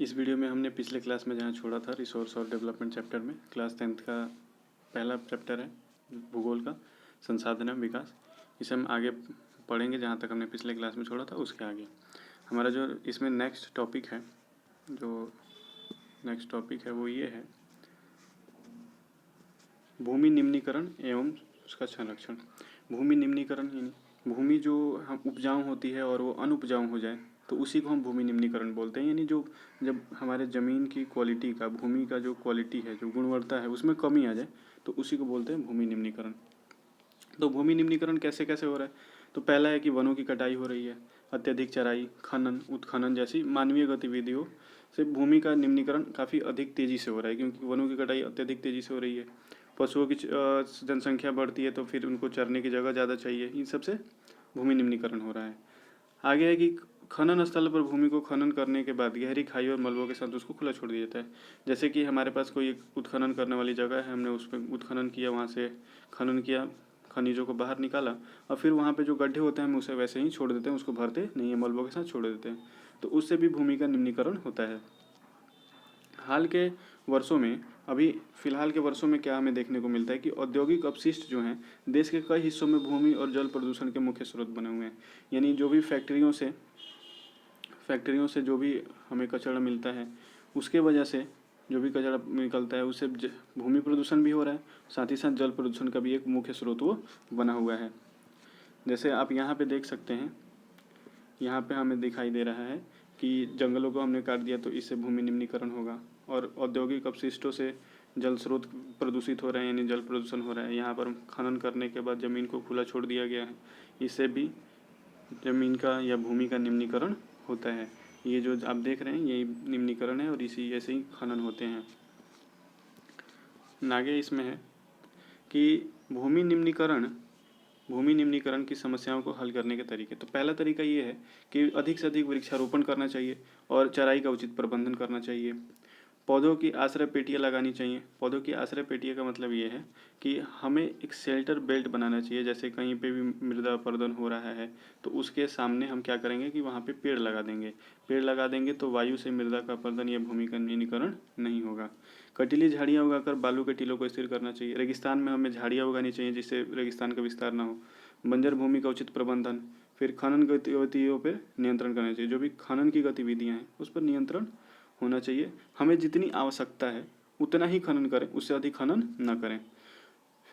इस वीडियो में हमने पिछले क्लास में जहाँ छोड़ा था रिसोर्स और डेवलपमेंट चैप्टर में क्लास 10th का पहला चैप्टर है भूगोल का संसाधन एवं विकास। इसे हम आगे पढ़ेंगे जहाँ तक हमने पिछले क्लास में छोड़ा था उसके आगे। हमारा जो इसमें नेक्स्ट टॉपिक है वो ये है भूमि निम्नीकरण एवं उसका संरक्षण। भूमि निम्नीकरण यानी भूमि जो हम उपजाऊ होती है और वो अनुपजाऊ हो जाए तो उसी को हम भूमि निम्नीकरण बोलते हैं। यानी जो जब हमारे ज़मीन की क्वालिटी का भूमि का जो क्वालिटी है जो गुणवत्ता है उसमें कमी आ जाए तो उसी को बोलते हैं भूमि निम्नीकरण। तो भूमि निम्नीकरण कैसे कैसे हो रहा है? तो पहला है कि वनों की कटाई हो रही है, अत्यधिक चराई, खनन, उत्खनन जैसी मानवीय गतिविधियों से भूमि का निम्नीकरण काफ़ी अधिक तेज़ी से हो रहा है क्योंकि वनों की कटाई अत्यधिक तेज़ी से हो रही है। पशुओं की जनसंख्या बढ़ती है तो फिर उनको चरने की जगह ज़्यादा चाहिए, इन सब से भूमि निम्नीकरण हो रहा है। आगे है कि खनन स्थल पर भूमि को खनन करने के बाद गहरी खाई और मलबों के साथ उसको खुला छोड़ दिया जाता है। जैसे कि हमारे पास कोई एक उत्खनन करने वाली जगह है, हमने उस पर उत्खनन किया, वहाँ से खनन किया, खनिजों को बाहर निकाला और फिर वहाँ पे जो गड्ढे होते हैं हम उसे वैसे ही छोड़ देते हैं, उसको भरते नहीं है, मलबों के साथ छोड़ देते हैं। तो उससे भी भूमि का निम्नीकरण होता है। हाल के वर्षों में फिलहाल के वर्षों में क्या हमें देखने को मिलता है कि औद्योगिक अपशिष्ट जो हैं देश के कई हिस्सों में भूमि और जल प्रदूषण के मुख्य स्रोत बने हुए हैं। यानी जो भी फैक्ट्रियों से जो भी हमें कचरा मिलता है उसके वजह से जो भी कचरा निकलता है उससे भूमि प्रदूषण भी हो रहा है, साथ ही साथ जल प्रदूषण का भी एक मुख्य स्रोत वो बना हुआ है। जैसे आप यहाँ पे देख सकते हैं, यहाँ पे हमें दिखाई दे रहा है कि जंगलों को हमने काट दिया तो इससे भूमि निम्नीकरण होगा और औद्योगिक अपशिष्टों से जल स्रोत प्रदूषित हो रहे हैं यानी जल प्रदूषण हो रहा है। यहाँ पर खनन करने के बाद ज़मीन को खुला छोड़ दिया गया है, इससे भी ज़मीन का या भूमि का निम्नीकरण होता है। ये जो आप देख रहे हैं यही निम्नीकरण है और इसी ऐसे ही खनन होते हैं। आगे इसमें है कि भूमि निम्नीकरण की समस्याओं को हल करने के तरीके। तो पहला तरीका ये है कि अधिक से अधिक वृक्षारोपण करना चाहिए और चराई का उचित प्रबंधन करना चाहिए। पौधों की आश्रय पेटियाँ लगानी चाहिए। पौधों की आश्रय पेटियाँ का मतलब ये है कि हमें एक शेल्टर बेल्ट बनाना चाहिए। जैसे कहीं पे भी मृदा अपरदन हो रहा है तो उसके सामने हम क्या करेंगे कि वहाँ पे पेड़ लगा देंगे। पेड़ लगा देंगे तो वायु से मृदा का अपरदन या भूमि का निम्नीकरण नहीं होगा। कटीली झाड़ियाँ उगाकर बालू के टीलों को स्थिर करना चाहिए। रेगिस्तान में हमें झाड़ियाँ उगानी चाहिए जिससे रेगिस्तान का विस्तार ना हो। बंजर भूमि का उचित प्रबंधन। फिर खनन गतिविधियों पर नियंत्रण करना चाहिए। जो भी खनन की गतिविधियाँ हैं उस पर नियंत्रण होना चाहिए। हमें जितनी आवश्यकता है उतना ही खनन करें, उससे अधिक खनन न करें।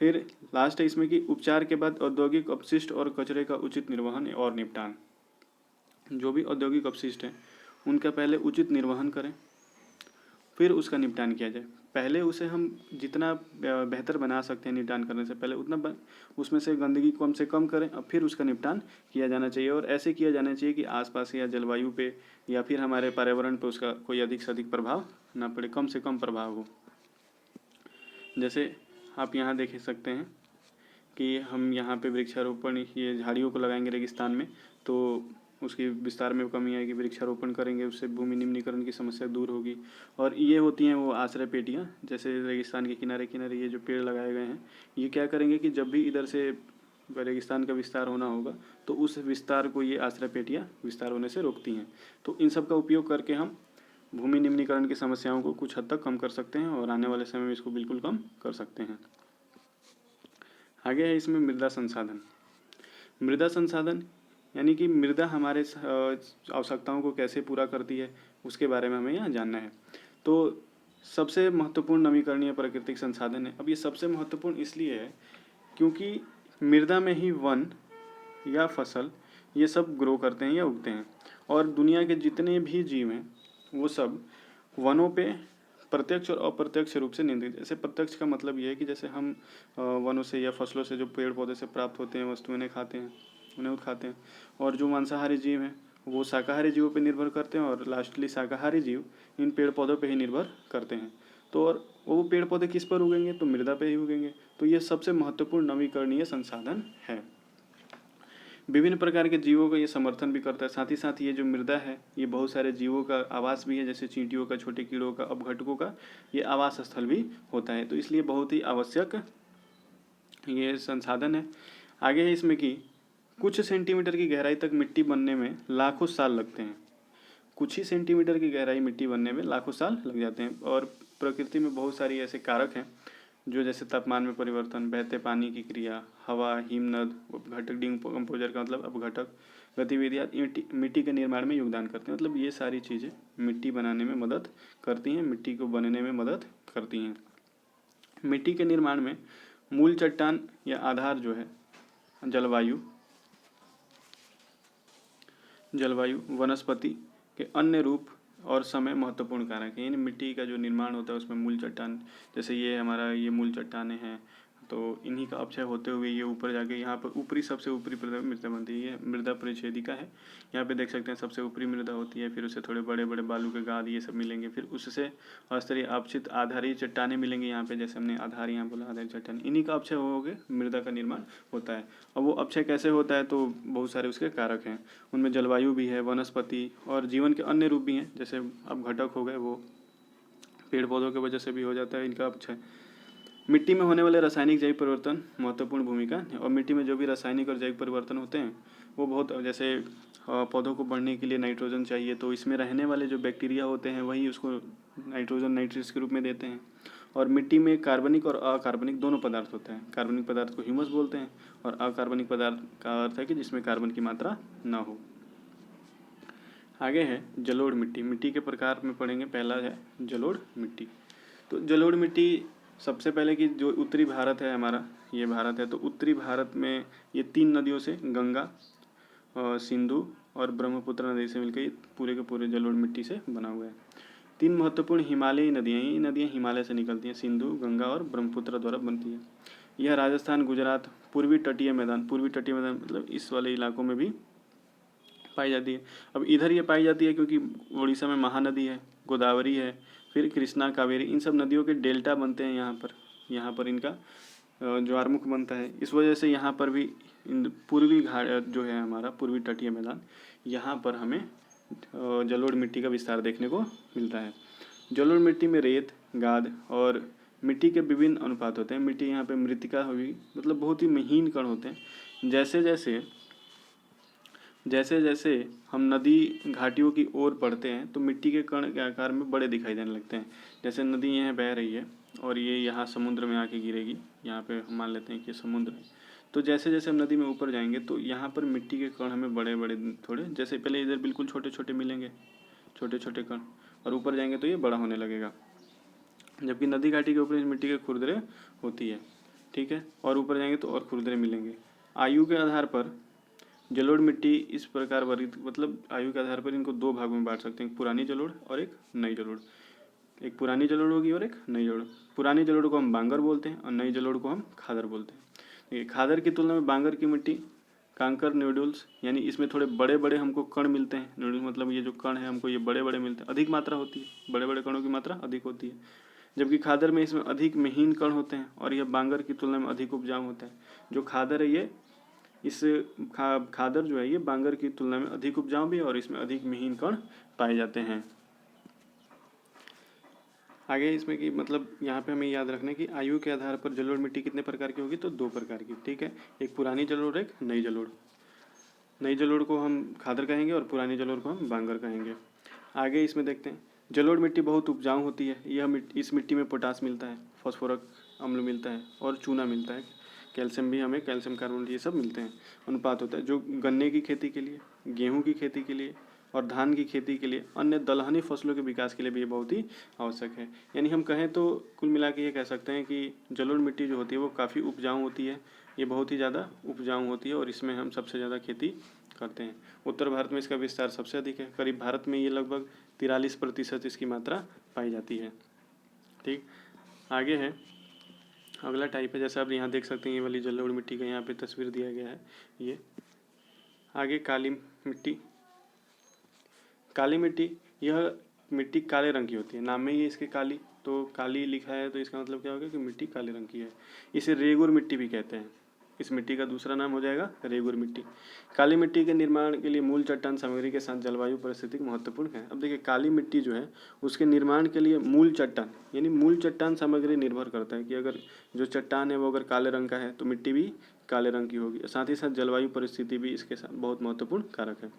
फिर लास्ट है इसमें कि उपचार के बाद औद्योगिक अपशिष्ट और कचरे का उचित निर्वहन और निपटान। जो भी औद्योगिक अपशिष्ट हैं उनका पहले उचित निर्वहन करें, फिर उसका निपटान किया जाए। पहले उसे हम जितना बेहतर बना सकते हैं निपटान करने से पहले उतना उसमें से गंदगी कम से कम करें और फिर उसका निपटान किया जाना चाहिए। और ऐसे किया जाना चाहिए कि आसपास या जलवायु पे या फिर हमारे पर्यावरण पे उसका कोई अधिक से अधिक प्रभाव ना पड़े, कम से कम प्रभाव हो। जैसे आप यहाँ देख सकते हैं कि हम यहाँ पे वृक्षारोपण ये झाड़ियों को लगाएंगे रेगिस्तान में तो उसकी विस्तार में कमी आएगी। वृक्षारोपण करेंगे उससे भूमि निम्नीकरण की समस्या दूर होगी। और ये होती हैं वो आश्रय पेटियाँ। जैसे रेगिस्तान के किनारे किनारे ये जो पेड़ लगाए गए हैं ये क्या करेंगे कि जब भी इधर से रेगिस्तान का विस्तार होना होगा तो उस विस्तार को ये आश्रय पेटियाँ विस्तार होने से रोकती हैं। तो इन सब का उपयोग करके हम भूमि निम्नीकरण की समस्याओं को कुछ हद तक कम कर सकते हैं और आने वाले समय में इसको बिल्कुल कम कर सकते हैं। आगे है इसमें मृदा संसाधन। मृदा संसाधन यानी कि मृदा हमारे आवश्यकताओं को कैसे पूरा करती है उसके बारे में हमें यहाँ जानना है। तो सबसे महत्वपूर्ण नवीकरणीय प्राकृतिक संसाधन है। अब ये सबसे महत्वपूर्ण इसलिए है क्योंकि मृदा में ही वन या फसल ये सब ग्रो करते हैं या उगते हैं और दुनिया के जितने भी जीव हैं वो सब वनों पे प्रत्यक्ष और अप्रत्यक्ष रूप से नियंत्रित। जैसे प्रत्यक्ष का मतलब ये है कि जैसे हम वनों से या फसलों से जो पेड़ पौधे से प्राप्त होते हैं वस्तुएं उन्हें खाते हैं। और जो मांसाहारी जीव हैं वो शाकाहारी जीवों पर निर्भर करते हैं और लास्टली शाकाहारी जीव इन पेड़ पौधों पर ही निर्भर करते हैं। तो और वो पेड़ पौधे किस पर उगेंगे? तो मृदा पे ही उगेंगे। तो ये सबसे महत्वपूर्ण नवीकरणीय संसाधन है। विभिन्न प्रकार के जीवों का ये समर्थन भी करता है। साथ ही साथ ये जो मृदा है ये बहुत सारे जीवों का आवास भी है, जैसे चींटियों का, छोटे कीड़ों का, अपघटकों का ये आवास स्थल भी होता है। तो इसलिए बहुत ही आवश्यक ये संसाधन है। आगे है इसमें कि कुछ सेंटीमीटर की गहराई तक मिट्टी बनने में लाखों साल लगते हैं। कुछ ही सेंटीमीटर की गहराई मिट्टी बनने में लाखों साल लग जाते हैं। और प्रकृति में बहुत सारी ऐसे कारक हैं जो जैसे तापमान में परिवर्तन, बहते पानी की क्रिया, हवा, हिमनद, अपघटक, डिकम्पोजर का मतलब अपघटक गतिविधियाँ मिट्टी के निर्माण में योगदान करते हैं। मतलब ये सारी चीज़ें मिट्टी बनाने में मदद करती हैं, मिट्टी को बनने में मदद करती हैं। मिट्टी के निर्माण में मूल चट्टान या आधार जो है जलवायु, वनस्पति के अन्य रूप और समय महत्वपूर्ण कारक है। यानी मिट्टी का जो निर्माण होता है उसमें मूल चट्टान, जैसे ये हमारा ये मूल चट्टानें हैं, तो इन्हीं का अपक्षय होते हुए ये ऊपर जाके यहाँ पर ऊपरी सबसे ऊपरी मृदा बनती है। ये मृदा परिच्छेदिका है। यहाँ पे देख सकते हैं सबसे ऊपरी मृदा होती है, फिर उससे थोड़े बड़े बड़े बालू के गाद ये सब मिलेंगे, फिर उससे अस्तरीय अपक्षित आधारी चट्टानें मिलेंगे यहाँ पे, जैसे हमने आधार यहाँ बोला, आधारी चट्टान, इन्हीं का अपक्षय हो गए मृदा का निर्माण होता है। अब वो अपक्षय कैसे होता है, तो बहुत सारे उसके कारक हैं। उनमें जलवायु भी है, वनस्पति और जीवन के अन्य रूप भी हैं, जैसे अपघटक हो गए, वो पेड़ पौधों की वजह से भी हो जाता है इनका अपक्षय। मिट्टी में होने वाले रासायनिक जैविक परिवर्तन महत्वपूर्ण भूमिका, और मिट्टी में जो भी रासायनिक और जैविक परिवर्तन होते हैं वो बहुत, जैसे पौधों को बढ़ने के लिए नाइट्रोजन चाहिए, तो इसमें रहने वाले जो बैक्टीरिया होते हैं वही उसको नाइट्रोजन नाइट्रेट्स के रूप में देते हैं। और मिट्टी में कार्बनिक और अकार्बनिक दोनों पदार्थ होते हैं। कार्बनिक पदार्थ को ह्यूमस बोलते हैं, और अकार्बनिक पदार्थ का अर्थ है कि जिसमें कार्बन की मात्रा ना हो। आगे है जलोढ़ मिट्टी। मिट्टी के प्रकार में पढ़ेंगे, पहला है जलोढ़ मिट्टी। तो जलोढ़ मिट्टी सबसे पहले कि जो उत्तरी भारत है हमारा, ये भारत है, तो उत्तरी भारत में ये 3 नदियों से, गंगा, सिंधु और ब्रह्मपुत्र नदी से मिलकर ये पूरे के पूरे जलोढ़ मिट्टी से बना हुआ है। 3 महत्वपूर्ण हिमालयी नदियाँ, ये नदियाँ हिमालय से निकलती हैं, सिंधु, गंगा और ब्रह्मपुत्र द्वारा बनती है। यह राजस्थान, गुजरात, पूर्वी तटीय मैदान मतलब इस वाले इलाकों में भी पाई जाती है। अब इधर ये पाई जाती है क्योंकि उड़ीसा में महानदी है, गोदावरी है, फिर कृष्णा, कावेरी, इन सब नदियों के डेल्टा बनते हैं यहाँ पर इनका ज्वारमुख बनता है। इस वजह से यहाँ पर भी पूर्वी घाट जो है हमारा पूर्वी तटीय मैदान, यहाँ पर हमें जलोढ़ मिट्टी का विस्तार देखने को मिलता है। जलोढ़ मिट्टी में रेत, गाद और मिट्टी के विभिन्न अनुपात होते हैं। मिट्टी यहाँ पे मृतिका हुई, मतलब बहुत ही महीन कण होते हैं। जैसे जैसे हम नदी घाटियों की ओर बढ़ते हैं तो मिट्टी के कण के आकार में बड़े दिखाई देने लगते हैं। जैसे नदी यहाँ बह रही है और ये यहाँ समुद्र में आके गिरेगी, यहाँ पे हम मान लेते हैं कि समुद्र है। तो जैसे जैसे हम नदी में ऊपर जाएंगे तो यहाँ पर मिट्टी के कण हमें बड़े बड़े, थोड़े जैसे पहले इधर बिल्कुल छोटे छोटे मिलेंगे, छोटे छोटे कण, और ऊपर जाएंगे तो ये बड़ा होने लगेगा। जबकि नदी घाटी के ऊपर इस मिट्टी के खुरदरे होती है, ठीक है, और ऊपर जाएंगे तो और खुरदरे मिलेंगे। आयु के आधार पर जलोढ़ मिट्टी इस प्रकार वर्गित, मतलब आयु के आधार पर इनको 2 भागों में बांट सकते हैं, पुरानी जलोढ़ और एक नई जलोढ़। एक पुरानी जलोढ़ होगी और एक नई जलोढ़। पुरानी जलोढ़ को हम बांगर बोलते हैं और नई जलोढ़ को हम खादर बोलते हैं। देखिए, खादर की तुलना में बांगर की मिट्टी कांकर न्यूडल्स, यानी इसमें थोड़े बड़े बड़े हमको कण मिलते हैं। न्यूडल्स मतलब ये जो कण है हमको ये बड़े बड़े मिलते हैं, अधिक मात्रा होती है, बड़े बड़े कणों की मात्रा अधिक होती है। जबकि खादर में इसमें अधिक महीन कण होते हैं और यह बांगर की तुलना में अधिक उपजाऊ होता है। जो खादर है ये इस खादर जो है ये बांगर की तुलना में अधिक उपजाऊ भी है और इसमें अधिक महीन कण पाए जाते हैं। आगे इसमें कि मतलब यहाँ पे हमें याद रखना है कि आयु के आधार पर जलोढ़ मिट्टी कितने प्रकार की होगी, तो 2 प्रकार की, ठीक है। एक पुरानी जलोढ़, एक नई जलोढ़। नई जलोढ़ को हम खादर कहेंगे और पुरानी जलोढ़ को हम बांगर कहेंगे। आगे इसमें देखते हैं, जलोढ़ मिट्टी बहुत उपजाऊ होती है। इस मिट्टी में पोटास मिलता है, फॉस्फोरस अम्ल मिलता है और चूना मिलता है, कैल्शियम भी, हमें कैल्शियम कार्बोनेट ये सब मिलते हैं। अनुपात होता है जो गन्ने की खेती के लिए, गेहूं की खेती के लिए और धान की खेती के लिए, अन्य दलहनी फसलों के विकास के लिए भी ये बहुत ही आवश्यक है। यानी हम कहें तो कुल मिला के ये कह सकते हैं कि जलोढ़ मिट्टी जो होती है वो काफ़ी उपजाऊ होती है, ये बहुत ही ज़्यादा उपजाऊ होती है और इसमें हम सबसे ज़्यादा खेती करते हैं। उत्तर भारत में इसका विस्तार सबसे अधिक है, करीब भारत में ये लगभग 43% इसकी मात्रा पाई जाती है, ठीक। आगे है अगला टाइप है, जैसे आप यहाँ देख सकते हैं ये वाली जलोढ़ मिट्टी का यहाँ पे तस्वीर दिया गया है ये। आगे काली मिट्टी। काली मिट्टी, यह मिट्टी काले रंग की होती है, नाम में ही इसके काली, तो काली लिखा है तो इसका मतलब क्या होगा कि मिट्टी काले रंग की है। इसे रेगुर मिट्टी भी कहते हैं। इस मिट्टी का दूसरा नाम हो जाएगा रेगुर मिट्टी। काली मिट्टी के निर्माण के लिए मूल चट्टान सामग्री के साथ जलवायु परिस्थिति महत्वपूर्ण है। अब देखिए काली मिट्टी जो है उसके निर्माण के लिए मूल चट्टान, यानी मूल चट्टान सामग्री निर्भर करता है कि अगर जो चट्टान है वो अगर काले रंग का है तो मिट्टी भी काले रंग की होगी। साथ ही साथ जलवायु परिस्थिति भी इसके साथ बहुत महत्वपूर्ण कारक है।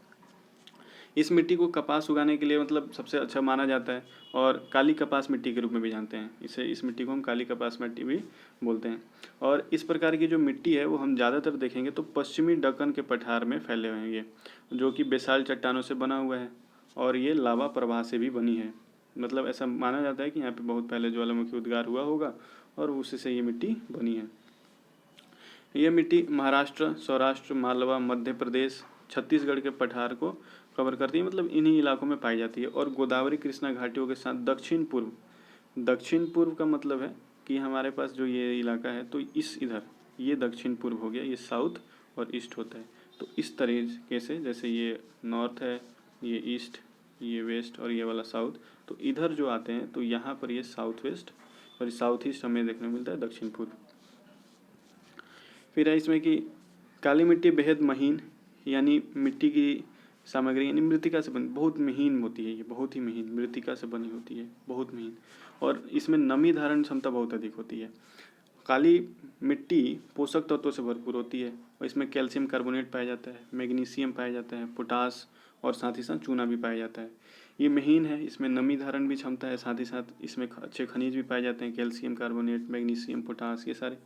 इस मिट्टी को कपास उगाने के लिए मतलब सबसे अच्छा माना जाता है और काली कपास मिट्टी के रूप में भी जानते हैं इसे। इस मिट्टी को हम काली कपास मिट्टी भी बोलते हैं। और इस प्रकार की जो मिट्टी है वो हम ज़्यादातर देखेंगे तो पश्चिमी दक्कन के पठार में फैले हुए हैं ये, जो कि बेसाल्ट चट्टानों से बना हुआ है और ये लावा प्रवाह से भी बनी है। मतलब ऐसा माना जाता है कि यहाँ पे बहुत पहले ज्वालामुखी उद्गार हुआ होगा और उसी से ये मिट्टी बनी है। ये मिट्टी महाराष्ट्र, सौराष्ट्र, मालवा, मध्य प्रदेश, छत्तीसगढ़ के पठार को कवर करती है, मतलब इन्हीं इलाकों में पाई जाती है। और गोदावरी कृष्णा घाटियों के साथ दक्षिण पूर्व का मतलब है कि हमारे पास जो ये इलाका है तो इस इधर ये दक्षिण पूर्व हो गया, ये साउथ और ईस्ट होता है। तो इस तरीके से जैसे ये नॉर्थ है, ये ईस्ट, ये वेस्ट और ये वाला साउथ, तो इधर जो आते हैं तो यहाँ पर ये साउथ वेस्ट और साउथ ईस्ट हमें देखने को मिलता है, दक्षिण पूर्व। फिर है इसमें कि काली मिट्टी बेहद महीन, यानी मिट्टी की सामग्री यानी मृतिका से बनी, बहुत महीन होती है ये, बहुत ही महीन मृतिका से बनी होती है, बहुत महीन। और इसमें नमी धारण क्षमता बहुत अधिक होती है। काली मिट्टी पोषक तत्वों से भरपूर होती है और इसमें कैल्शियम कार्बोनेट पाया जाता है, मैग्नीशियम पाया जाता है, पोटास और साथ ही साथ चूना भी पाया जाता है। ये महीन है, इसमें नमी धारण भी क्षमता है, साथ ही साथ इसमें अच्छे खनिज भी पाए जाते हैं, कैल्शियम कार्बोनेट, मैग्नीशियम, पोटास, ये सारे।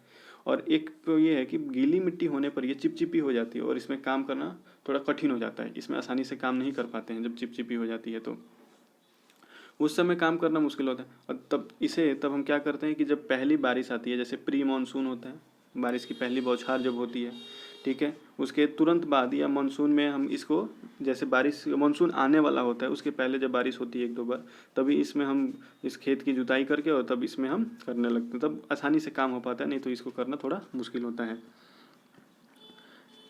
और एक तो ये है कि गीली मिट्टी होने पर ये चिपचिपी हो जाती है और इसमें काम करना थोड़ा कठिन हो जाता है, इसमें आसानी से काम नहीं कर पाते हैं जब चिपचिपी हो जाती है, तो उस समय काम करना मुश्किल होता है। और तब हम क्या करते हैं कि जब पहली बारिश आती है, जैसे प्री मानसून होता है, बारिश की पहली बौछार जब होती है, ठीक है, उसके तुरंत बाद या मानसून में हम इसको, जैसे बारिश मानसून आने वाला होता है उसके पहले जब बारिश होती है एक दो बार, तभी इसमें हम इस खेत की जुताई करके और तब इसमें हम करने लगते हैं, तब आसानी से काम हो पाता है, नहीं तो इसको करना थोड़ा मुश्किल होता है।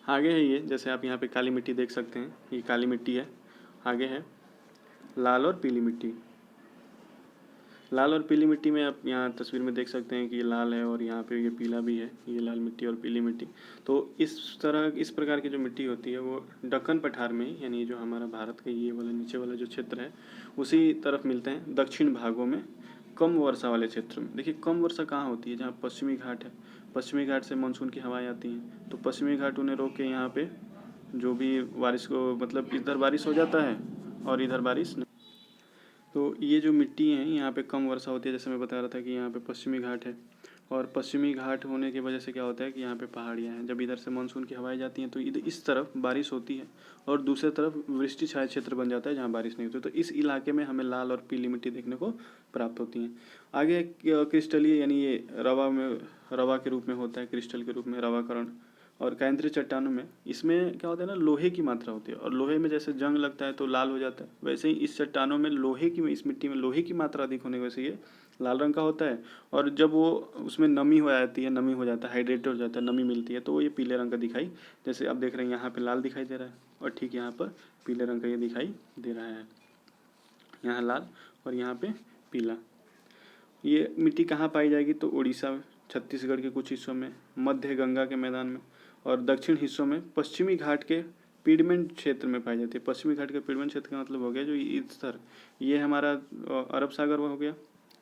आगे है ये, जैसे आप यहाँ पे काली मिट्टी देख सकते हैं, ये काली मिट्टी है। आगे है लाल और पीली मिट्टी। लाल और पीली मिट्टी में आप यहाँ तस्वीर में देख सकते हैं कि ये लाल है और यहाँ पे ये पीला भी है, ये लाल मिट्टी और पीली मिट्टी। तो इस प्रकार की जो मिट्टी होती है वो दक्कन पठार में, यानी जो हमारा भारत का ये वाला नीचे वाला जो क्षेत्र है उसी तरफ मिलते हैं, दक्षिण भागों में, कम वर्षा वाले क्षेत्र में। देखिए कम वर्षा कहाँ होती है, जहाँ पश्चिमी घाट है, पश्चिमी घाट से मानसून की हवाएं आती हैं, तो पश्चिमी घाट उन्हें रोक के यहाँ पे जो भी बारिश को, मतलब इधर बारिश हो जाता है और इधर बारिश। तो ये जो मिट्टी है यहाँ पे कम वर्षा होती है, जैसे मैं बता रहा था कि यहाँ पे पश्चिमी घाट है और पश्चिमी घाट होने की वजह से क्या होता है कि यहाँ पे पहाड़ियाँ हैं, जब इधर से मानसून की हवाएं जाती हैं तो इधर इस तरफ बारिश होती है और दूसरी तरफ वृष्टि छाया क्षेत्र बन जाता है जहाँ बारिश नहीं होती, तो इस इलाके में हमें लाल और पीली मिट्टी देखने को प्राप्त होती हैं। आगे क्रिस्टलीय, यानी ये रवा के रूप में होता है, क्रिस्टल के रूप में रवाकरण। और कायंत्री चट्टानों में इसमें क्या होता है ना, लोहे की मात्रा होती है और लोहे में जैसे जंग लगता है तो लाल हो जाता है, वैसे ही इस चट्टानों में इस मिट्टी में लोहे की मात्रा अधिक होने की वजह से ये लाल रंग का होता है। और जब वो उसमें नमी हो जाती है, नमी हो जाता है, हाइड्रेट हो जाता है, नमी मिलती है, तो वो ये पीले रंग का दिखाई, जैसे आप देख रहे हैं यहाँ पे लाल दिखाई दे रहा है और ठीक यहाँ पर पीले रंग का ये दिखाई दे रहा है, यहाँ लाल और यहाँ पे पीला। ये मिट्टी कहाँ पाई जाएगी, तो उड़ीसा, छत्तीसगढ़ के कुछ हिस्सों में, मध्य गंगा के मैदान में और दक्षिण हिस्सों में, पश्चिमी घाट के पीडमेंट क्षेत्र में पाई जाती है। पश्चिमी घाट के पीडमेंट क्षेत्र का मतलब हो गया जो इधर, ये हमारा अरब सागर हो गया,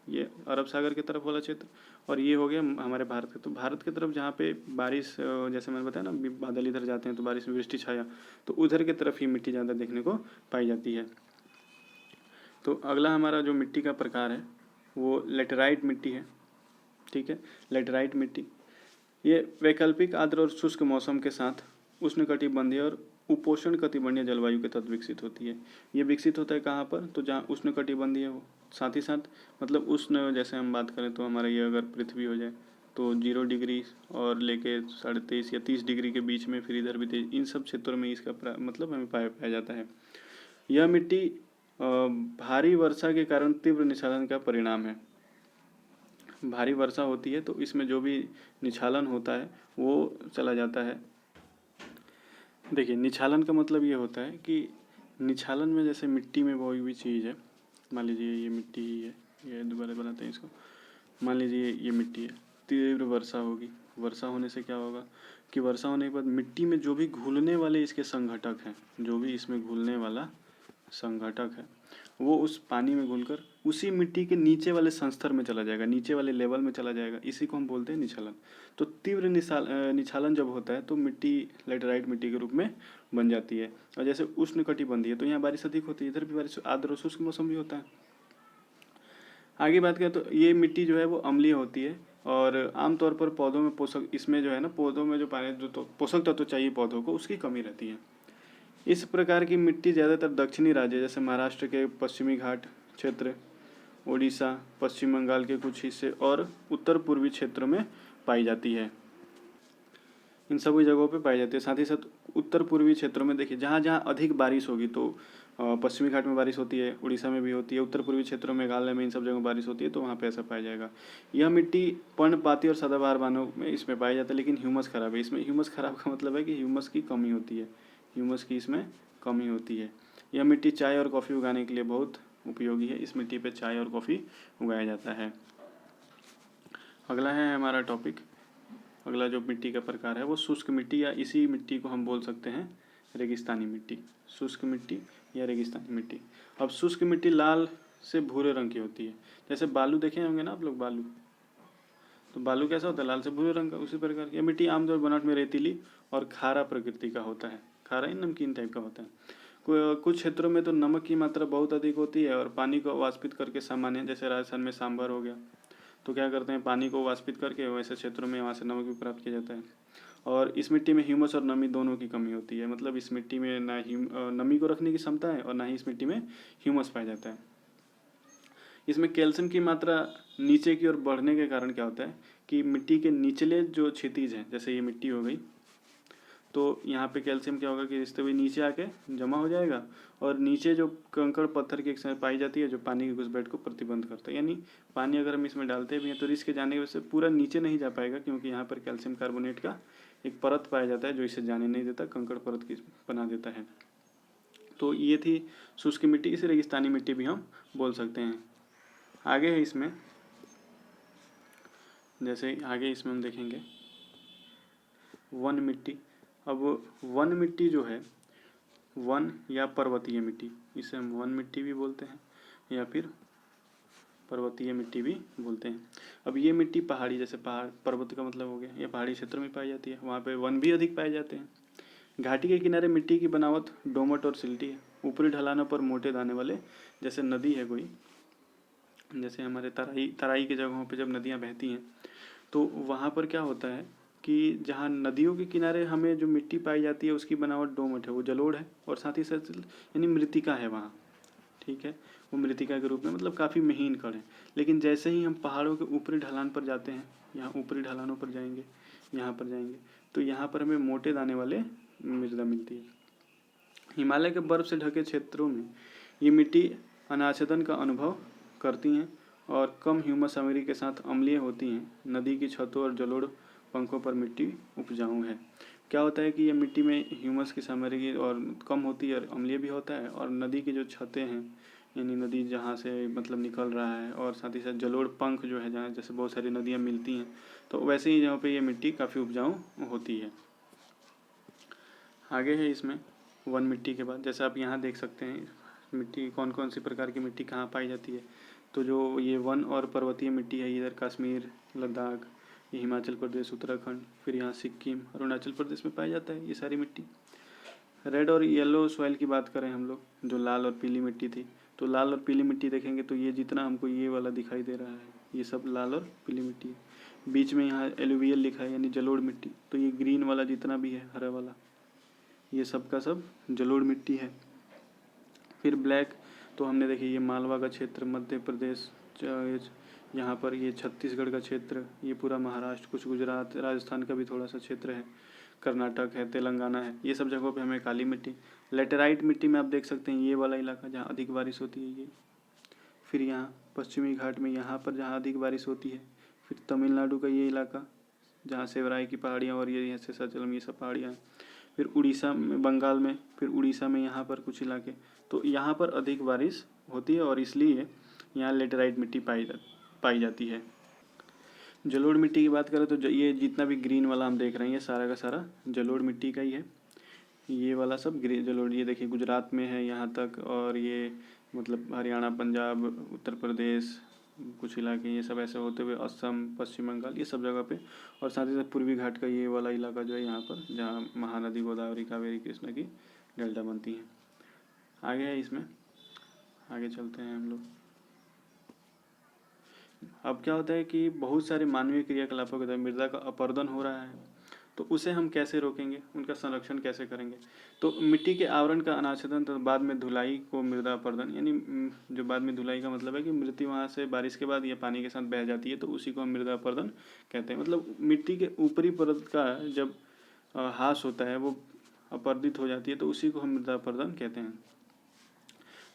ये अरब सागर की तरफ वाला क्षेत्र, और ये हो गया हमारे भारत का। तो भारत की तरफ जहाँ पे बारिश, जैसे मैंने बताया ना, बादल इधर जाते हैं तो बारिश में वृष्टि छाया, तो उधर की तरफ ही मिट्टी ज़्यादा देखने को पाई जाती है। तो अगला हमारा जो मिट्टी का प्रकार है वो लेटेराइट मिट्टी है, ठीक है। लेटेराइट मिट्टी ये वैकल्पिक आर्द्र और शुष्क मौसम के साथ उष्णकटिबंधीय और उपोष्ण कटिबंधीय जलवायु के तहत विकसित होती है। ये विकसित होता है कहाँ पर, तो जहाँ उष्णकटिबंधीय हो, साथ ही साथ मतलब उष्ण, जैसे हम बात करें तो हमारा ये अगर पृथ्वी हो जाए तो 0 डिग्री और लेके 23.5 या 30 डिग्री के बीच में, फिर इधर भी 23, इन सब क्षेत्रों में इसका मतलब हमें पाया जाता है। यह मिट्टी भारी वर्षा के कारण तीव्र निष्कासन का परिणाम है। भारी वर्षा होती है तो इसमें जो भी निछालन होता है वो चला जाता है। देखिए निछालन का मतलब ये होता है कि निछालन में जैसे मिट्टी में कोई भी चीज़ है, मान लीजिए ये मिट्टी ही है, ये दोबारा बनाते हैं इसको, मान लीजिए ये मिट्टी है, तीव्र वर्षा होगी, वर्षा होने से क्या होगा कि वर्षा होने के बाद मिट्टी में जो भी घुलने वाले इसके संघटक हैं, जो भी इसमें घुलने वाला संघटक है वो उस पानी में घुलकर उसी मिट्टी के नीचे वाले संस्तर में चला जाएगा, नीचे वाले लेवल में चला जाएगा। इसी को हम बोलते हैं निछालन। तो तीव्र निछालन जब होता है तो मिट्टी लेटराइट मिट्टी के रूप में बन जाती है। और जैसे उष्णकटिबंधीय, तो यहाँ बारिश अधिक होती है, इधर भी बारिश, आर्द्र और शुष्क मौसम भी होता है। आगे बात करें तो ये मिट्टी जो है वो अम्लीय होती है और आमतौर पर पौधों में पोषक, इसमें जो है ना, पौधों में जो पानी जो तो पोषक तत्व चाहिए पौधों को, उसकी कमी रहती है। इस प्रकार की मिट्टी ज़्यादातर दक्षिणी राज्य जैसे महाराष्ट्र के पश्चिमी घाट क्षेत्र, उड़ीसा, पश्चिम बंगाल के कुछ हिस्से और उत्तर पूर्वी क्षेत्रों में पाई जाती है। इन सभी जगहों पे पाई जाती है। साथ ही साथ उत्तर पूर्वी क्षेत्रों में देखिए, जहाँ जहाँ अधिक बारिश होगी, तो पश्चिमी घाट में बारिश होती है, उड़ीसा में भी होती है, उत्तर पूर्वी क्षेत्रों में, मेघालय में, इन सब जगहों बारिश होती है, तो वहाँ पे ऐसा पाया जाएगा। यह मिट्टी पर्णपाती और सदाबहार वनों में इसमें पाया जाता है, लेकिन ह्यूमस खराब है इसमें। ह्यूमस खराब का मतलब है कि ह्यूमस की कमी होती है, ह्यूमस की इसमें कमी होती है। यह मिट्टी चाय और कॉफ़ी उगाने के लिए बहुत उपयोगी है। इस मिट्टी पे चाय और कॉफ़ी उगाया जाता है। अगला है हमारा टॉपिक, अगला जो मिट्टी का प्रकार है वो शुष्क मिट्टी, या इसी मिट्टी को हम बोल सकते हैं रेगिस्तानी मिट्टी। शुष्क मिट्टी या रेगिस्तानी मिट्टी। अब शुष्क मिट्टी लाल से भूरे रंग की होती है। जैसे बालू देखे होंगे ना आप लोग, बालू, तो बालू कैसा होता है, लाल से भूरे रंग का। उसी प्रकार की मिट्टी आमतौर बनावट में रेतीली और खारा प्रकृति का होता है। खारा ही नमकीन टाइप का होता है। कुछ क्षेत्रों में तो नमक की मात्रा बहुत अधिक होती है और पानी को वाष्पित करके सामान्य, जैसे राजस्थान में सांभर हो गया, तो क्या करते हैं, पानी को वाष्पित करके वैसे क्षेत्रों में वहाँ से नमक भी प्राप्त किया जाता है। और इस मिट्टी में ह्यूमस और नमी दोनों की कमी होती है। मतलब इस मिट्टी में ना नमी को रखने की क्षमता है और ना ही इस मिट्टी में ह्यूमस पाया जाता है। इसमें कैल्शियम की मात्रा नीचे की ओर बढ़ने के कारण क्या होता है कि मिट्टी के निचले जो क्षितिज हैं, जैसे ये मिट्टी हो गई, तो यहाँ पे कैल्शियम क्या होगा कि रिश्ते हुए नीचे आके जमा हो जाएगा और नीचे जो कंकड़ पत्थर की एक पाई जाती है जो पानी की घुसपैठ को प्रतिबंध करता है। यानी पानी अगर हम इसमें डालते भी हैं तो रिस्क जाने की वजह से पूरा नीचे नहीं जा पाएगा, क्योंकि यहाँ पर कैल्शियम कार्बोनेट का एक परत पाया जाता है जो इसे जाने नहीं देता, कंकड़ परत की बना देता है। तो ये थी शुष्क मिट्टी, इसे रेगिस्तानी मिट्टी भी हम बोल सकते हैं। आगे है इसमें, जैसे आगे इसमें हम देखेंगे वन मिट्टी। अब वन मिट्टी जो है, वन या पर्वतीय मिट्टी, इसे हम वन मिट्टी भी बोलते हैं या फिर पर्वतीय मिट्टी भी बोलते हैं। अब ये मिट्टी पहाड़ी, जैसे पहाड़, पर्वत का मतलब हो गया, ये पहाड़ी क्षेत्र में पाई जाती है, वहाँ पे वन भी अधिक पाए जाते हैं। घाटी के किनारे मिट्टी की बनावट दोमट और सिल्टी है। ऊपरी ढलानों पर मोटे दाने वाले, जैसे नदी है कोई, जैसे हमारे तराई की जगहों पे जब नदियाँ बहती हैं तो वहाँ पर क्या होता है कि जहाँ नदियों के किनारे हमें जो मिट्टी पाई जाती है उसकी बनावट दोमट है, वो जलोढ़ है और साथ ही साथ यानी मृतिका है वहाँ, ठीक है, वो मृतिका के रूप में, मतलब काफ़ी महीन कण है। लेकिन जैसे ही हम पहाड़ों के ऊपरी ढलान पर जाते हैं, यहाँ ऊपरी ढलानों पर जाएंगे, यहाँ पर जाएंगे, तो यहाँ पर हमें मोटे दाने वाले मृदा मिलती है। हिमालय के बर्फ़ से ढके क्षेत्रों में ये मिट्टी अनाच्छादन का अनुभव करती हैं और कम ह्यूमस सामग्री के साथ अम्लीय होती हैं। नदी की छतों और जलोढ़ पंखों पर मिट्टी उपजाऊ है। क्या होता है कि ये मिट्टी में ह्यूमस की सामग्री और कम होती है और अम्लीय भी होता है, और नदी की जो छतें हैं, यानी नदी जहाँ से मतलब निकल रहा है, और साथ ही साथ जलोढ़ पंख जो है, जहाँ जैसे बहुत सारी नदियाँ मिलती हैं, तो वैसे ही जहाँ पे ये मिट्टी काफ़ी उपजाऊ होती है। आगे है इसमें वन मिट्टी के बाद, जैसे आप यहाँ देख सकते हैं मिट्टी कौन कौन सी प्रकार की मिट्टी कहाँ पाई जाती है। तो जो ये वन और पर्वतीय मिट्टी है, इधर कश्मीर, लद्दाख, ये हिमाचल प्रदेश, उत्तराखंड, फिर यहाँ सिक्किम, अरुणाचल प्रदेश में पाया जाता है ये सारी मिट्टी। रेड और येलो सॉइल की बात करें हम लोग, जो लाल और पीली मिट्टी थी, तो लाल और पीली मिट्टी देखेंगे तो ये जितना हमको ये वाला दिखाई दे रहा है, ये सब लाल और पीली मिट्टी है। बीच में यहाँ एलुवियल लिखा है, यानी जलोढ़ मिट्टी, तो ये ग्रीन वाला जितना भी है, हरा वाला, ये सब का सब जलोढ़ मिट्टी है। फिर ब्लैक, तो हमने देखी ये मालवा का क्षेत्र, मध्य प्रदेश, यहाँ पर ये छत्तीसगढ़ का क्षेत्र, ये पूरा महाराष्ट्र, कुछ गुजरात, राजस्थान का भी थोड़ा सा क्षेत्र है, कर्नाटक है, तेलंगाना है, ये सब जगहों पे हमें काली मिट्टी। लेटेराइट मिट्टी में आप देख सकते हैं ये वाला इलाका जहाँ अधिक बारिश होती है ये। फिर यहाँ पश्चिमी घाट में यहाँ पर जहाँ अधिक बारिश होती है। फिर तमिलनाडु का ये इलाका जहाँ सेवराई की पहाड़ियाँ और ये शेषाचलम, ये सब पहाड़ियाँ हैं। फिर उड़ीसा में, बंगाल में, फिर उड़ीसा में यहाँ पर कुछ इलाके, तो यहाँ पर अधिक बारिश होती है और इसलिए यहाँ लेटेराइट मिट्टी पाई जाती है। जलोढ़ मिट्टी की बात करें तो ये जितना भी ग्रीन वाला हम देख रहे हैं ये सारा का सारा जलोढ़ मिट्टी का ही है। ये वाला सब ग्रीन जलोढ़, ये देखिए गुजरात में है यहाँ तक, और ये मतलब हरियाणा, पंजाब, उत्तर प्रदेश, कुछ इलाके ये सब ऐसे होते हुए असम, पश्चिम बंगाल, ये सब जगह पे, और साथ ही साथ पूर्वी घाट का ये वाला इलाका जो है यहाँ पर, जहाँ महानदी गोदावरी, कावेरी, कृष्णा की डेल्टा बनती है। आगे है इसमें, आगे चलते हैं हम लोग। अब क्या होता है कि बहुत सारे मानवीय क्रियाकलापों के द्वारा मृदा का अपरदन हो रहा है, तो उसे हम कैसे रोकेंगे, उनका संरक्षण कैसे करेंगे। तो मिट्टी के आवरण का अनाच्छादन तो बाद में धुलाई को मृदा अपरदन, यानी जो बाद में धुलाई का मतलब है कि मिट्टी वहाँ से बारिश के बाद या पानी के साथ बह जाती है, तो उसी को हम मृदा अपरदन कहते हैं। मतलब मिट्टी के ऊपरी परत का जब ह्रास होता है, वो अपरदित हो जाती है, तो उसी को हम मृदा अपरदन कहते हैं।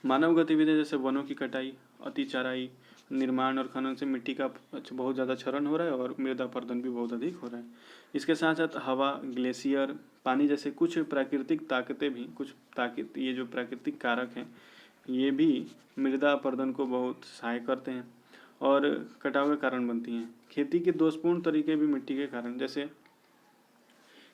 मानव गतिविधियाँ जैसे वनों की कटाई, अतिचाराई, निर्माण और खनन से मिट्टी का बहुत ज़्यादा क्षरण हो रहा है और मृदा अपरदन भी बहुत अधिक हो रहा है। इसके साथ साथ हवा, ग्लेशियर, पानी जैसे कुछ प्राकृतिक ताकतें भी, कुछ ताकत, ये जो प्राकृतिक कारक हैं, ये भी मृदा अपरदन को बहुत सहायक करते हैं और कटाव का कारण बनती हैं। खेती के दोषपूर्ण तरीके भी मिट्टी के कारण, जैसे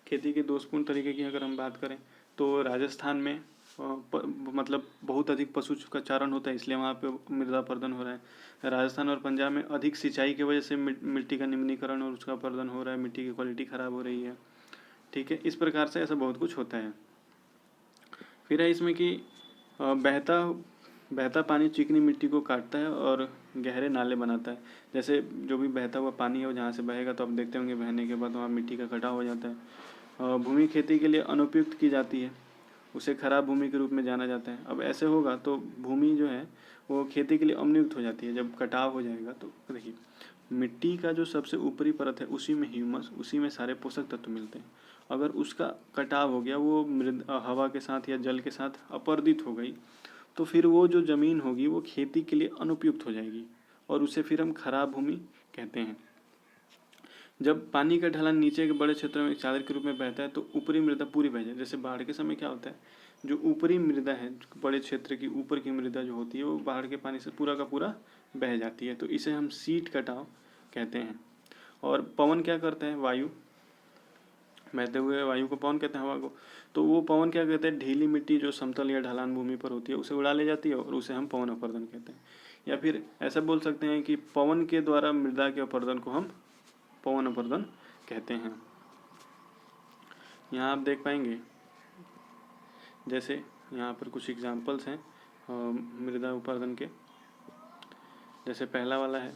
खेती के दोषपूर्ण तरीके की अगर हम बात करें तो राजस्थान में मतलब बहुत अधिक पशु का चारण होता है, इसलिए वहाँ पे मृदा अपरदन हो रहा है। राजस्थान और पंजाब में अधिक सिंचाई की वजह से मिट्टी का निम्नीकरण और उसका अपरदन हो रहा है, मिट्टी की क्वालिटी ख़राब हो रही है। ठीक है, इस प्रकार से ऐसा बहुत कुछ होता है। फिर है इसमें कि बहता बहता पानी चिकनी मिट्टी को काटता है और गहरे नाले बनाता है। जैसे जो भी बहता हुआ पानी है वो जहाँ से बहेगा, तो आप देखते होंगे बहने के बाद वहाँ मिट्टी का कटाव हो जाता है। भूमि खेती के लिए अनुपयुक्त की जाती है, उसे खराब भूमि के रूप में जाना जाता है। अब ऐसे होगा तो भूमि जो है वो खेती के लिए अनुपयुक्त हो जाती है जब कटाव हो जाएगा। तो देखिए, मिट्टी का जो सबसे ऊपरी परत है उसी में ह्यूमस, उसी में सारे पोषक तत्व मिलते हैं। अगर उसका कटाव हो गया, वो हवा के साथ या जल के साथ अपरदित हो गई, तो फिर वो जो ज़मीन होगी वो खेती के लिए अनुपयुक्त हो जाएगी और उसे फिर हम खराब भूमि कहते हैं। जब पानी का ढलान नीचे के बड़े क्षेत्रों में चादर के रूप में बहता है तो ऊपरी मृदा पूरी बह जाए। जैसे बाढ़ के समय क्या होता है, जो ऊपरी मृदा है, बड़े क्षेत्र की ऊपर की मृदा जो होती है वो बाढ़ के पानी से पूरा का पूरा बह जाती है, तो इसे हम शीत कटाव कहते हैं। और पवन क्या करता है, वायु, बहते हुए वायु को पवन कहते हैं, हवा को। तो वो पवन क्या कहते हैं, ढीली मिट्टी जो समतल या ढलान भूमि पर होती है उसे उड़ा ले जाती है और उसे हम पवन अपरदन कहते हैं। या फिर ऐसा बोल सकते हैं कि पवन के द्वारा मृदा के अपरदन को हम पवन अपरदन कहते हैं। यहाँ आप देख पाएंगे, जैसे यहाँ पर कुछ एग्जाम्पल्स हैं मृदा अपरदन के। जैसे पहला वाला है,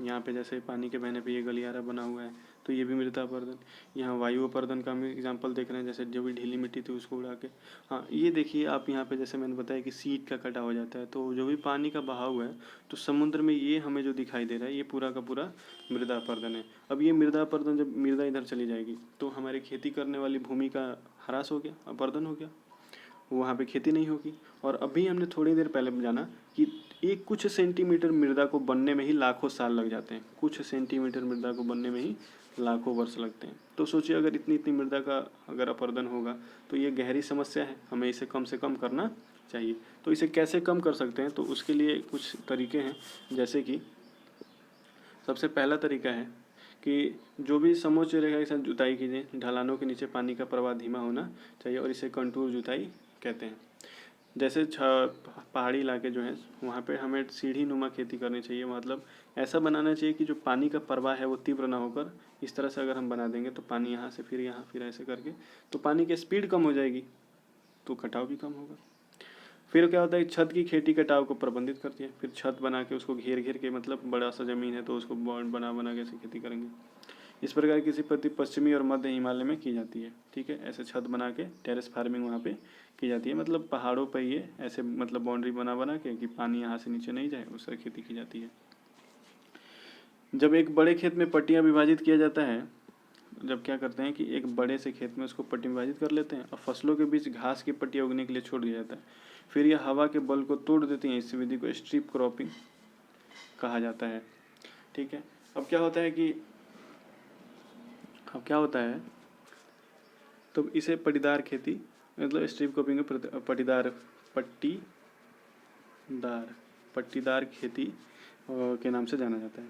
यहाँ पे जैसे पानी के बहने पे ये गलियारा बना हुआ है, तो ये भी मृदा अपरदन। यहाँ वायु अपरदन का हम एग्जाम्पल देख रहे हैं, जैसे जो भी ढीली मिट्टी थी उसको उड़ा के। हाँ, ये देखिए आप यहाँ पे, जैसे मैंने बताया कि शीत का कटा हो जाता है, तो जो भी पानी का बहाव है, तो समुद्र में ये हमें जो दिखाई दे रहा है ये पूरा का पूरा मृदा अपरदन है। अब ये मृदा अपरदन, जब मृदा इधर चली जाएगी तो हमारे खेती करने वाली भूमि का ह्रास हो गया, अपरदन हो गया, वहाँ पे खेती नहीं होगी। और अभी हमने थोड़ी देर पहले जाना कि एक कुछ सेंटीमीटर मृदा को बनने में ही लाखों साल लग जाते हैं, कुछ सेंटीमीटर मृदा को बनने में ही लाखों वर्ष लगते हैं। तो सोचिए अगर इतनी इतनी मृदा का अगर अपरदन होगा तो ये गहरी समस्या है, हमें इसे कम से कम करना चाहिए। तो इसे कैसे कम कर सकते हैं, तो उसके लिए कुछ तरीके हैं। जैसे कि सबसे पहला तरीका है कि जो भी समोच्च रेखा के साथ जुताई कीजिए, ढलानों के नीचे पानी का प्रवाह धीमा होना चाहिए और इसे कंटूर जुताई कहते हैं। जैसे पहाड़ी इलाके जो हैं वहाँ पे हमें सीढ़ी नुमा खेती करनी चाहिए, मतलब ऐसा बनाना चाहिए कि जो पानी का प्रवाह है वो तीव्र ना होकर, इस तरह से अगर हम बना देंगे तो पानी यहाँ से फिर यहाँ फिर ऐसे करके, तो पानी की स्पीड कम हो जाएगी, तो कटाव भी कम होगा। फिर क्या होता है, छत की खेती कटाव को प्रबंधित करती है। फिर छत बना के उसको घेर घेर के, मतलब बड़ा सा ज़मीन है तो उसको बॉन्ड बना बना के ऐसे खेती करेंगे। इस प्रकार किसी पति पश्चिमी और मध्य हिमालय में की जाती है। ठीक है, ऐसे छत बना के टेरेस फार्मिंग वहाँ पे की जाती है, मतलब पहाड़ों पर ये ऐसे मतलब बाउंड्री बना बना के कि पानी यहाँ से नीचे नहीं जाए, उस तरह खेती की जाती है। जब एक बड़े खेत में पट्टियाँ विभाजित किया जाता है, जब क्या करते हैं कि एक बड़े से खेत में उसको पट्टी विभाजित कर लेते हैं और फसलों के बीच घास की पट्टियाँ उगने के लिए छोड़ दिया जाता है, फिर यह हवा के बल को तोड़ देती हैं। इस विधि को स्ट्रिप क्रॉपिंग कहा जाता है। ठीक है, अब क्या होता है कि तो इसे पट्टीदार खेती, मतलब स्ट्रिप क्रॉपिंग में पट्टीदार खेती के नाम से जाना जाता है।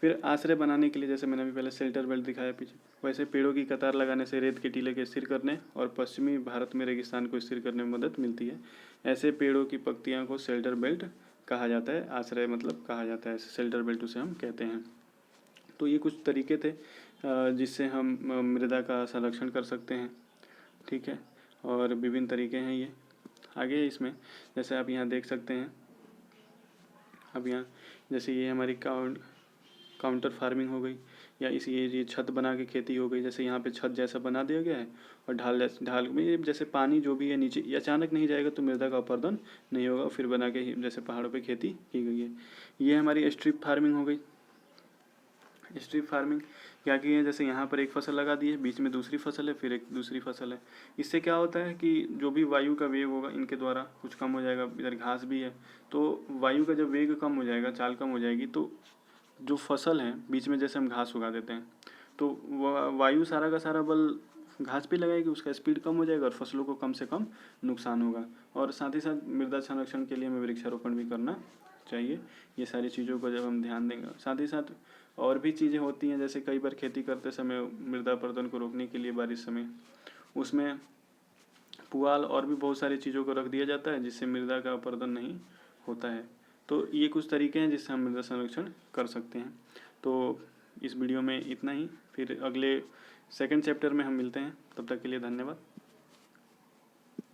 फिर आश्रय बनाने के लिए, जैसे मैंने अभी पहले शेल्टर बेल्ट दिखाया पीछे, वैसे पेड़ों की कतार लगाने से रेत के टीले के स्थिर करने और पश्चिमी भारत में रेगिस्तान को स्थिर करने में मदद मिलती है। ऐसे पेड़ों की पंक्तियाँ को शेल्टर बेल्ट कहा जाता है, आश्रय मतलब कहा जाता है, शेल्टर बेल्ट उसे हम कहते हैं। तो ये कुछ तरीके थे जिससे हम मृदा का संरक्षण कर सकते हैं, ठीक है। और विभिन्न तरीके हैं ये। आगे इसमें जैसे आप यहाँ देख सकते हैं, अब यहाँ जैसे ये हमारी काउंटर फार्मिंग हो गई, या इसी ये छत बना के खेती हो गई। जैसे यहाँ पे छत जैसा बना दिया गया है और ढाल में जैसे पानी जो भी है नीचे ये अचानक नहीं जाएगा तो मृदा का अपरदन नहीं होगा, फिर बना के जैसे पहाड़ों पे खेती की गई है। ये हमारी स्ट्रिप फार्मिंग हो गई। स्ट्रिप फार्मिंग क्या की है, जैसे यहाँ पर एक फसल लगा दी है, बीच में दूसरी फसल है, फिर एक दूसरी फसल है। इससे क्या होता है कि जो भी वायु का वेग होगा इनके द्वारा कुछ कम हो जाएगा। इधर घास भी है तो वायु का जब वेग कम हो जाएगा, चाल कम हो जाएगी, तो जो फसल है बीच में जैसे हम घास उगा देते हैं तो वायु सारा का सारा बल घास पे लगाएगी, उसका स्पीड कम हो जाएगा और फसलों को कम से कम नुकसान होगा। और साथ ही साथ मृदा संरक्षण के लिए हमें वृक्षारोपण भी करना चाहिए। ये सारी चीज़ों को जब हम ध्यान देंगे, साथ ही साथ और भी चीज़ें होती हैं, जैसे कई बार खेती करते समय मृदा अपरदन को रोकने के लिए बारिश समय उसमें पुआल और भी बहुत सारी चीज़ों को रख दिया जाता है जिससे मृदा का अपरदन नहीं होता है। तो ये कुछ तरीके हैं जिससे हम मृदा संरक्षण कर सकते हैं। तो इस वीडियो में इतना ही, फिर अगले सेकंड चैप्टर में हम मिलते हैं। तब तक के लिए धन्यवाद।